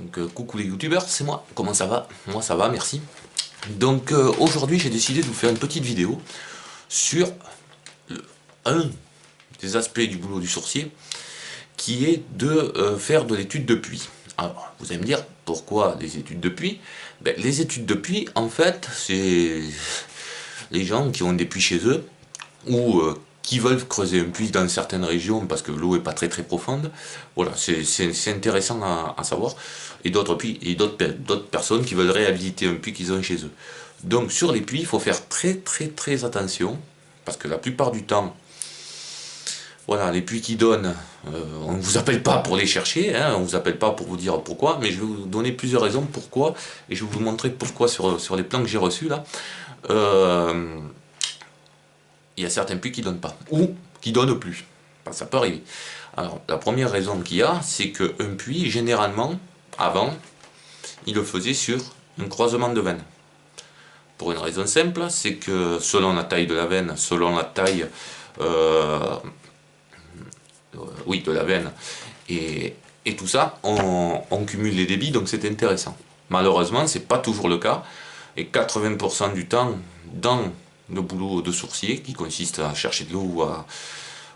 Donc coucou les youtubeurs, c'est moi, comment ça va? Moi ça va, merci. Donc aujourd'hui j'ai décidé de vous faire une petite vidéo sur un des aspects du boulot du sourcier, qui est de faire de l'étude de puits. Alors vous allez me dire, pourquoi les études de puits? Ben, les études de puits, en fait, c'est les gens qui ont des puits chez eux, ou qui veulent creuser un puits dans certaines régions parce que l'eau est pas très profonde. Voilà, c'est intéressant à savoir. Et d'autres puits, et d'autres personnes qui veulent réhabiliter un puits qu'ils ont chez eux. Donc sur les puits, il faut faire très attention, parce que la plupart du temps, voilà, les puits qui donnent, on ne vous appelle pas pour les chercher, hein, on ne vous appelle pas pour vous dire pourquoi, mais je vais vous donner plusieurs raisons pourquoi, et je vais vous montrer pourquoi sur les plans que j'ai reçus là. Il y a certains puits qui ne donnent pas, ou qui ne donnent plus. Enfin, ça peut arriver. Alors, la première raison qu'il y a, c'est qu'un puits, généralement, avant, il le faisait sur un croisement de veines. Pour une raison simple, c'est que selon la taille de la veine, selon la taille de la veine, et tout ça, on cumule les débits, donc c'est intéressant. Malheureusement, c'est pas toujours le cas, et 80% du temps, dans le boulot de sourcier, qui consiste à chercher de l'eau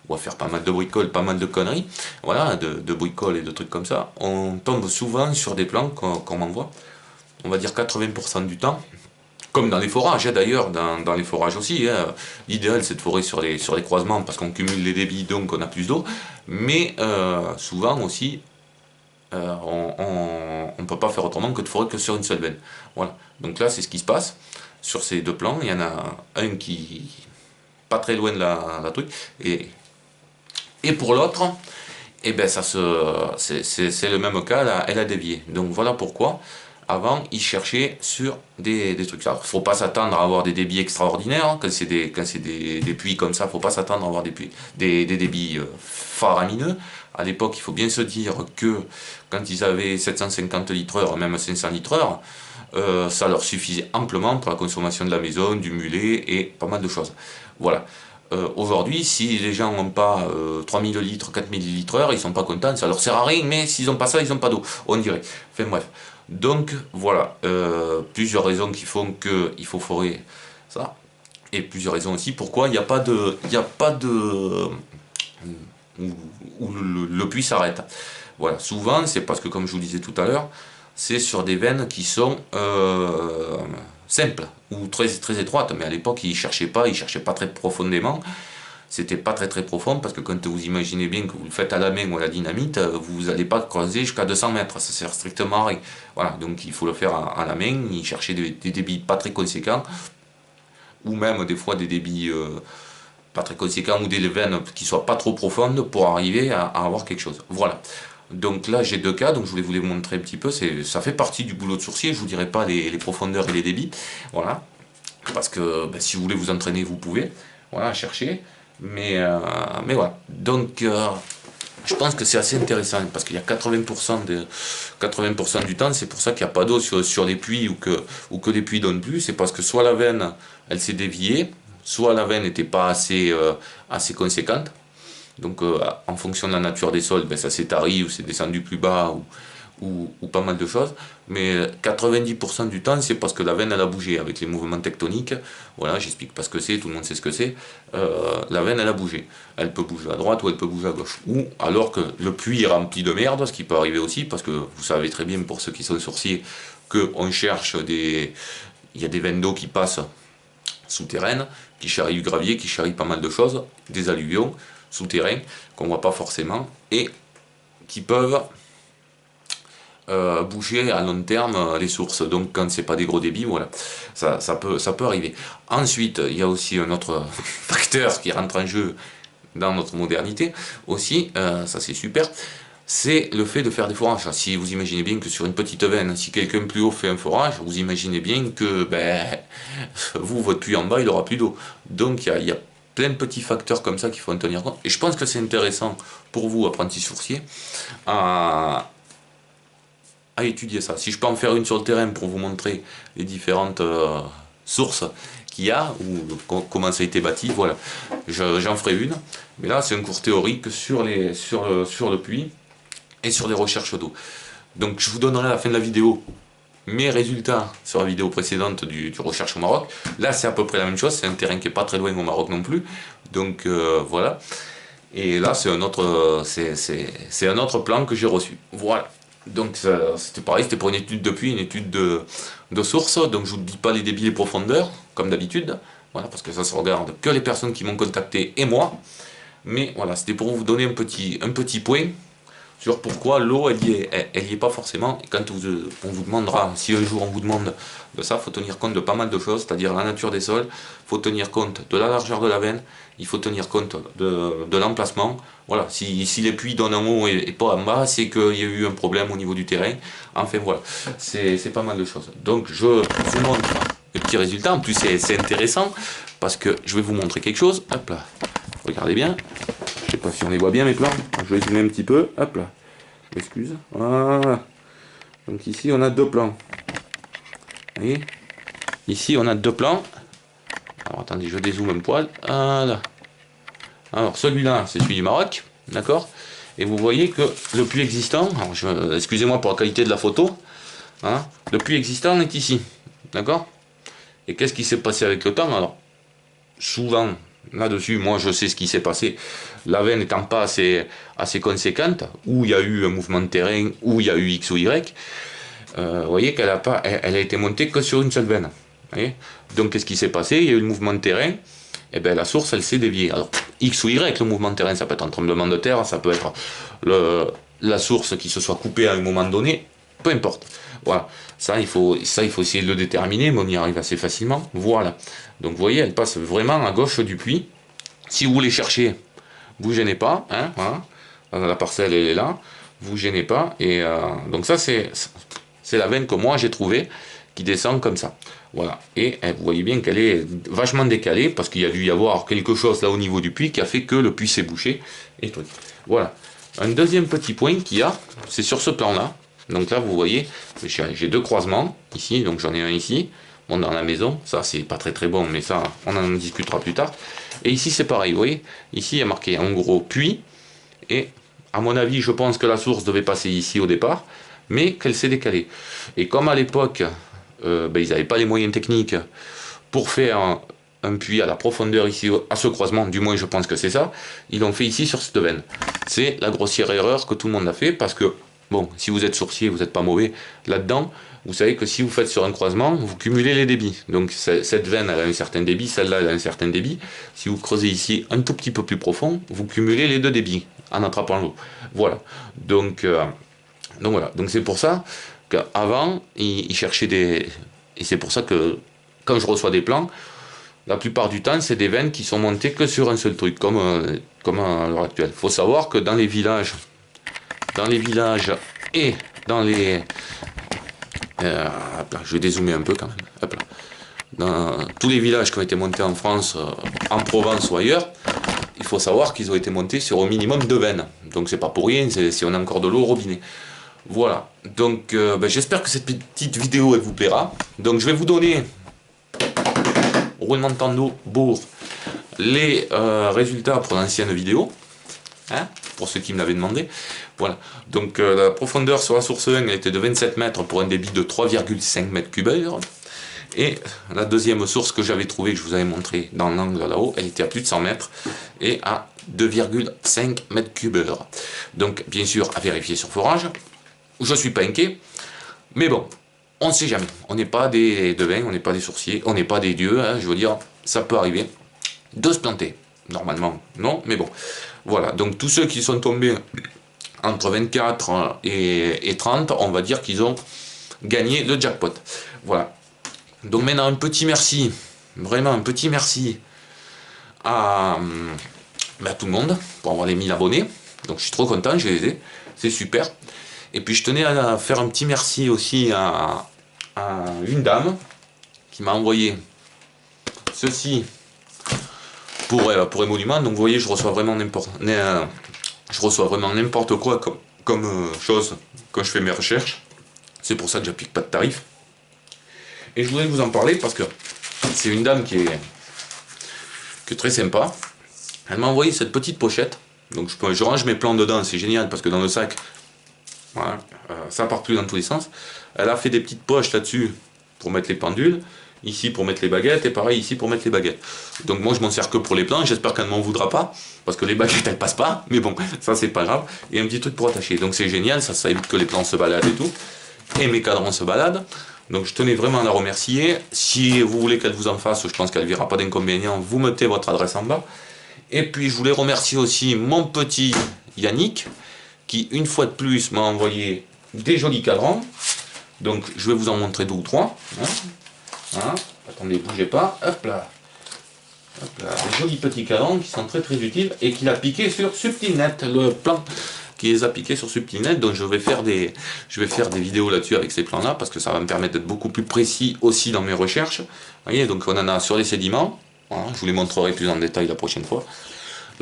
ou à faire pas mal de bricoles, pas mal de conneries, voilà, de bricoles et de trucs comme ça, on tombe souvent sur des plans qu'on m'envoie, on va dire 80% du temps, comme dans les forages, hein, d'ailleurs, dans les forages aussi, hein. L'idéal c'est de forer sur les croisements parce qu'on cumule les débits, donc on a plus d'eau, mais souvent aussi, on ne peut pas faire autrement que de forer que sur une seule veine. Voilà, donc là c'est ce qui se passe. Sur ces deux plans, il y en a un qui pas très loin de la truc, et pour l'autre, et ben ça c'est le même cas, là, elle a dévié. Donc voilà pourquoi, avant, ils cherchaient sur des trucs. Alors, faut pas s'attendre à avoir des débits extraordinaires, hein. Quand c'est des puits comme ça, faut pas s'attendre à avoir des débits faramineux. À l'époque, il faut bien se dire que quand ils avaient 750 litres heure, même 500 litres heure, ça leur suffisait amplement pour la consommation de la maison, du mulet et pas mal de choses. Voilà. Aujourd'hui, si les gens n'ont pas 3000 litres, 4000 litres heure, ils sont pas contents, ça leur sert à rien, mais s'ils n'ont pas ça, ils n'ont pas d'eau, on dirait. Enfin bref. Donc voilà, plusieurs raisons qui font qu'il faut forer ça, et plusieurs raisons aussi pourquoi il n'y a pas de, où le puits s'arrête. Voilà, souvent c'est parce que, comme je vous le disais tout à l'heure, c'est sur des veines qui sont simples ou très étroites, mais à l'époque ils cherchaient pas très profondément. C'était pas très profond, parce que quand vous imaginez bien que vous le faites à la main ou à la dynamite, vous n'allez pas creuser jusqu'à 200 mètres, ça sert strictement à rien. Voilà, donc il faut le faire à la main, y chercher des débits pas très conséquents, ou même des fois des débits pas très conséquents, ou des veines qui soient pas trop profondes pour arriver à avoir quelque chose. Voilà. Donc là j'ai deux cas, donc je voulais vous les montrer un petit peu, ça fait partie du boulot de sourcier, je vous dirai pas les profondeurs et les débits, voilà, parce que ben, si vous voulez vous entraîner, vous pouvez, voilà, chercher, mais voilà, donc je pense que c'est assez intéressant, parce qu'il y a 80% du temps, c'est pour ça qu'il n'y a pas d'eau sur les puits, ou que les puits donnent plus, c'est parce que soit la veine, elle s'est déviée, soit la veine n'était pas assez conséquente. Donc en fonction de la nature des sols, ben, ça s'est tari ou c'est descendu plus bas, ou pas mal de choses. Mais 90% du temps, c'est parce que la veine elle a bougé avec les mouvements tectoniques. Voilà, j'explique pas ce que c'est, tout le monde sait ce que c'est. La veine elle a bougé. Elle peut bouger à droite ou elle peut bouger à gauche. Ou alors que le puits est rempli de merde, ce qui peut arriver aussi, parce que vous savez très bien, pour ceux qui sont sourciers, qu'on cherche il y a des veines d'eau qui passent souterraines, qui charrient du gravier, qui charrient pas mal de choses, des alluvions souterrains qu'on voit pas forcément, et qui peuvent bouger à long terme les sources. Donc quand c'est pas des gros débits, voilà, ça peut arriver. Ensuite, il y a aussi un autre facteur qui rentre en jeu dans notre modernité aussi, ça c'est super, c'est le fait de faire des forages. Si vous imaginez bien que sur une petite veine, si quelqu'un plus haut fait un forage, vous imaginez bien que ben, vous, votre puits en bas, il aura plus d'eau. Donc il y a plein de petits facteurs comme ça qu'il faut en tenir compte. Et je pense que c'est intéressant pour vous, apprentis sourciers, à étudier ça. Si je peux en faire une sur le terrain pour vous montrer les différentes sources qu'il y a, ou comment ça a été bâti, voilà, j'en ferai une. Mais là, c'est un cours théorique sur le puits et sur les recherches d'eau. Donc je vous donnerai à la fin de la vidéo mes résultats sur la vidéo précédente du recherche au Maroc. Là c'est à peu près la même chose, c'est un terrain qui est pas très loin au Maroc non plus. Donc voilà. Et là c'est un autre c'est un autre plan que j'ai reçu. Voilà. Donc c'était pareil, c'était pour une étude de puits, une étude de source. Donc je vous dis pas les débits et les profondeurs, comme d'habitude. Voilà, parce que ça se regarde que les personnes qui m'ont contacté et moi. Mais voilà, c'était pour vous donner un petit point sur pourquoi l'eau, elle y est pas forcément. Et quand on vous demandera, si un jour on vous demande de ça, il faut tenir compte de pas mal de choses, c'est-à-dire la nature des sols, il faut tenir compte de la largeur de la veine, il faut tenir compte de l'emplacement. Voilà, si les puits donnent en haut et pas en bas, c'est qu'il y a eu un problème au niveau du terrain. Enfin voilà, c'est pas mal de choses. Donc je vous montre les petits résultats. En plus c'est intéressant parce que je vais vous montrer quelque chose. Hop là, regardez bien. Je sais pas si on les voit bien mes plans. Je vais zoomer un petit peu. Hop là. Excuse. Voilà. Donc ici on a deux plans. Vous voyez? Ici on a deux plans. Alors attendez, je dézoome un poil. Voilà. Alors celui-là, c'est celui du Maroc. D'accord? Et vous voyez que le puits existant, excusez-moi pour la qualité de la photo, hein, le puits existant est ici. D'accord? Et qu'est-ce qui s'est passé avec le temps? Alors, souvent, là-dessus, moi je sais ce qui s'est passé. La veine n'étant pas assez conséquente, où il y a eu un mouvement de terrain, où il y a eu X ou Y, vous voyez qu'elle elle a été montée que sur une seule veine. Donc qu'est-ce qui s'est passé? Il y a eu le mouvement de terrain, et bien la source elle s'est déviée. Alors X ou Y, le mouvement de terrain, ça peut être un tremblement de terre, ça peut être la source qui se soit coupée à un moment donné, peu importe. Voilà, ça il faut essayer de le déterminer, mais on y arrive assez facilement. Voilà, donc vous voyez, elle passe vraiment à gauche du puits. Si vous voulez chercher, vous gênez pas, hein, voilà. La parcelle elle est là, vous gênez pas, et donc ça c'est la veine que moi j'ai trouvée qui descend comme ça. Voilà, et vous voyez bien qu'elle est vachement décalée parce qu'il y a dû y avoir quelque chose là au niveau du puits qui a fait que le puits s'est bouché et tout. Voilà. Un deuxième petit point qu'il y a, c'est sur ce plan là. Donc là vous voyez, j'ai deux croisements ici, donc j'en ai un ici, bon dans la maison, ça c'est pas très bon, mais ça on en discutera plus tard. Et ici c'est pareil, vous voyez, ici il y a marqué en gros puits, et à mon avis je pense que la source devait passer ici au départ, mais qu'elle s'est décalée. Et comme à l'époque, ils n'avaient pas les moyens techniques pour faire un puits à la profondeur ici, à ce croisement, du moins je pense que c'est ça, ils l'ont fait ici sur cette veine. C'est la grossière erreur que tout le monde a fait, parce que, bon, si vous êtes sourcier, vous n'êtes pas mauvais là-dedans, vous savez que si vous faites sur un croisement, vous cumulez les débits. Donc cette veine elle a un certain débit, celle-là elle a un certain débit. Si vous creusez ici un tout petit peu plus profond, vous cumulez les deux débits en attrapant l'eau. Voilà. Donc voilà. Donc c'est pour ça qu'avant, ils cherchaient des... Et c'est pour ça que quand je reçois des plans, la plupart du temps, c'est des veines qui sont montées que sur un seul truc, comme à l'heure actuelle. Il faut savoir que dans les villages et dans les... hop là, je vais dézoomer un peu quand même. Hop là. Dans tous les villages qui ont été montés en France, en Provence ou ailleurs, il faut savoir qu'ils ont été montés sur au minimum deux veines. Donc c'est pas pour rien si on a encore de l'eau au robinet. Voilà, donc j'espère que cette petite vidéo elle vous plaira. Donc je vais vous donner, au roulement de tambour, les résultats pour l'ancienne vidéo, hein, pour ceux qui me l'avaient demandé. Voilà, donc la profondeur sur la source 1 elle était de 27 mètres pour un débit de 3,5 mètres cubes. Et la deuxième source que j'avais trouvée, que je vous avais montré dans l'angle là-haut, elle était à plus de 100 mètres et à 2,5 mètres cubes. Donc bien sûr à vérifier sur forage. Je suis pas inquiet, mais bon, on ne sait jamais. On n'est pas des devins, on n'est pas des sorciers, on n'est pas des dieux, hein, je veux dire, ça peut arriver de se planter. Normalement, non, mais bon. Voilà, donc tous ceux qui sont tombés entre 24 et 30, on va dire qu'ils ont gagné le jackpot. Voilà. Donc maintenant, un petit merci, vraiment un petit merci à tout le monde pour avoir les 1000 abonnés. Donc je suis trop content, je les ai, c'est super. Et puis je tenais à faire un petit merci aussi à une dame qui m'a envoyé ceci pour émolument. Donc vous voyez, je reçois vraiment n'importe quoi comme chose quand je fais mes recherches. C'est pour ça que j'applique pas de tarif. Et je voulais vous en parler parce que c'est une dame qui est très sympa. Elle m'a envoyé cette petite pochette. Donc je range mes plans dedans, c'est génial parce que dans le sac, voilà, ça part plus dans tous les sens. Elle a fait des petites poches là-dessus pour mettre les pendules, ici pour mettre les baguettes, et pareil ici pour mettre les baguettes. Donc moi je m'en sers que pour les plans, j'espère qu'elle ne m'en voudra pas, parce que les baguettes elles passent pas, mais bon, ça c'est pas grave. Et un petit truc pour attacher, donc c'est génial, ça évite que les plans se baladent et tout, et mes cadrans se baladent. Donc je tenais vraiment à la remercier. Si vous voulez qu'elle vous en fasse, je pense qu'elle ne verra pas d'inconvénient, vous mettez votre adresse en bas. Et puis je voulais remercier aussi mon petit Yannick, qui une fois de plus m'a envoyé des jolis cadrans. Donc je vais vous en montrer 2 ou 3. Hein. Voilà. Attendez, bougez pas. Hop là. Hop là. Des jolis petits cadrans qui sont très très utiles et qu'il a piqué sur Subtilnet, le plan qui les a piqués sur Subtilnet. Donc je vais faire des vidéos là-dessus avec ces plans là, parce que ça va me permettre d'être beaucoup plus précis aussi dans mes recherches. Vous voyez, donc on en a sur les sédiments. Voilà, je vous les montrerai plus en détail la prochaine fois.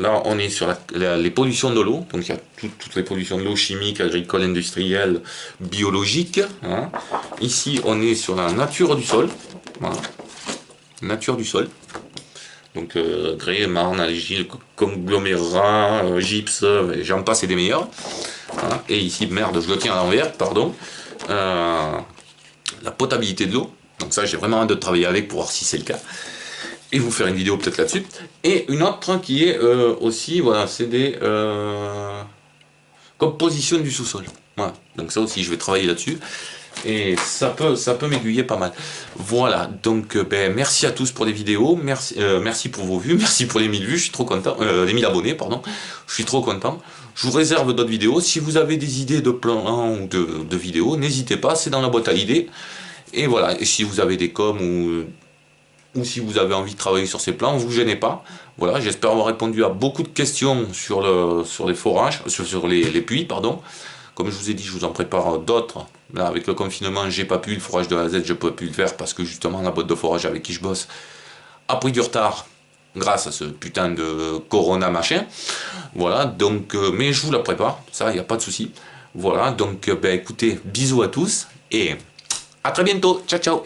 Là, on est sur les pollutions de l'eau. Donc, il y a toutes les pollutions de l'eau chimiques, agricoles, industrielles, biologiques. Hein. Ici, on est sur la nature du sol. Voilà. Nature du sol. Donc, grès, marne, argile, conglomérat, gypse, j'en passe et des meilleurs. Voilà. Et ici, merde, je le tiens à l'envers, pardon. La potabilité de l'eau. Donc ça, j'ai vraiment hâte de travailler avec pour voir si c'est le cas. Et vous faire une vidéo peut-être là-dessus. Et une autre qui est aussi, voilà, c'est des compositions du sous-sol. Voilà, donc ça aussi je vais travailler là-dessus. Et ça peut m'aiguiller pas mal. Voilà, donc ben, merci à tous pour les vidéos, merci pour vos vues, merci pour les 1000 vues, je suis trop content, les 1000 abonnés, pardon, je suis trop content. Je vous réserve d'autres vidéos, si vous avez des idées de plans ou de vidéos, n'hésitez pas, c'est dans la boîte à idées. Et voilà, et si vous avez des coms ou si vous avez envie de travailler sur ces plans, ne vous gênez pas. Voilà, j'espère avoir répondu à beaucoup de questions sur les forages, sur les puits, pardon. Comme je vous ai dit, je vous en prépare d'autres. Là, avec le confinement, j'ai pas pu, le forage de A à Z, je peux plus le faire parce que justement, la boîte de forage avec qui je bosse a pris du retard grâce à ce putain de corona machin. Voilà, donc, mais je vous la prépare, ça, il n'y a pas de souci. Voilà, donc, ben, écoutez, bisous à tous et à très bientôt. Ciao, ciao.